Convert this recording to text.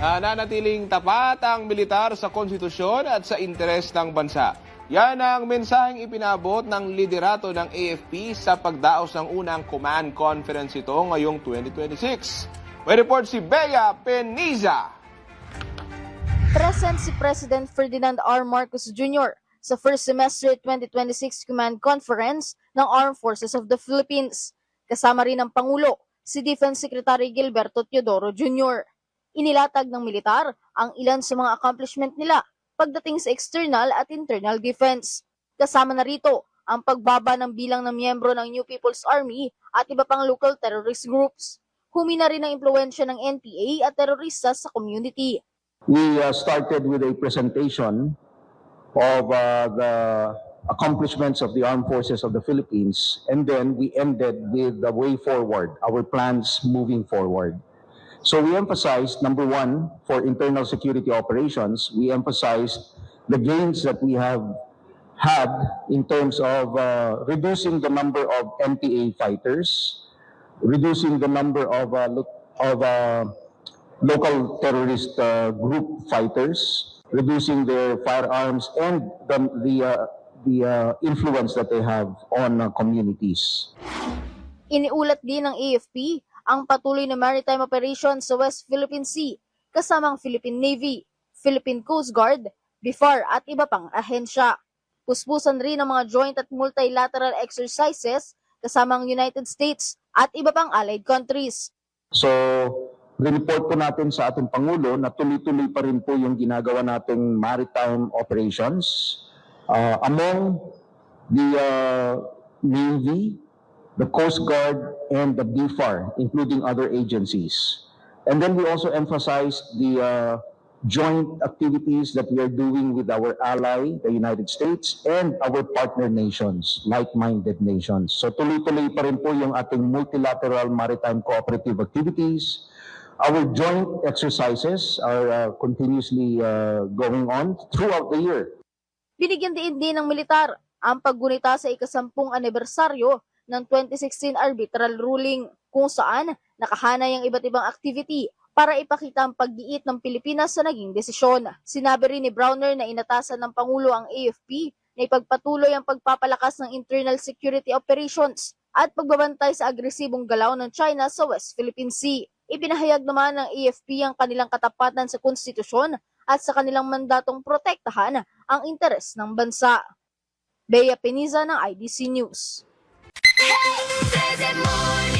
nanatiling tapat ang militar sa konstitusyon at sa interes ng bansa. Yan ang mensaheng ipinabot ng liderato ng AFP sa pagdaos ng unang command conference ito ngayong 2026. May report si Bea Peniza. Present si President Ferdinand R. Marcos Jr. sa first semester 2026 Command Conference ng Armed Forces of the Philippines. Kasama rin ang Pangulo, si Defense Secretary Gilberto Teodoro Jr. Inilatag ng militar ang ilan sa mga accomplishment nila pagdating sa external at internal defense. Kasama na rito ang pagbaba ng bilang ng miyembro ng New People's Army at iba pang local terrorist groups. Humina rin ang impluwensya ng NPA at terorista sa community. We started with a presentation of the accomplishments of the Armed Forces of the Philippines, and then we ended with the way forward, our plans moving forward. So we emphasized, number one, for internal security operations, we emphasized the gains that we have had in terms of reducing the number of NPA fighters, reducing the number of local terrorist group fighters, reducing their firearms and the influence that they have on communities. Iniulat din ng AFP ang patuloy na maritime operation sa West Philippine Sea kasamang Philippine Navy, Philippine Coast Guard, BIFAR at iba pang ahensya. Puspusan rin ang mga joint at multilateral exercises kasamang United States at iba pang allied countries. So, report po natin sa ating Pangulo na tuloy-tuloy pa rin po yung ginagawa nating maritime operations among the Navy, the Coast Guard, and the BIFAR, including other agencies. And then we also emphasize the joint activities that we are doing with our ally, the United States, and our partner nations, like-minded nations. So tuloy-tuloy pa rin po yung ating multilateral maritime cooperative activities. Our joint exercises are continuously going on throughout the year. Binigyan din ng militar ang paggunita sa ika-10 anibersaryo ng 2016 arbitral ruling kung saan nakahanay ang iba't ibang activity para ipakita ang pagdiit ng Pilipinas sa naging desisyon. Sinabi rin ni Browner na inatasan ng Pangulo ang AFP na ipagpatuloy ang pagpapalakas ng internal security operations at pagbabantay sa agresibong galaw ng China sa West Philippine Sea. Ipinahayag naman ng AFP ang kanilang katapatan sa konstitusyon at sa kanilang mandatong protektahan ang interes ng bansa. Bea Peniza ng IDC News. Hey,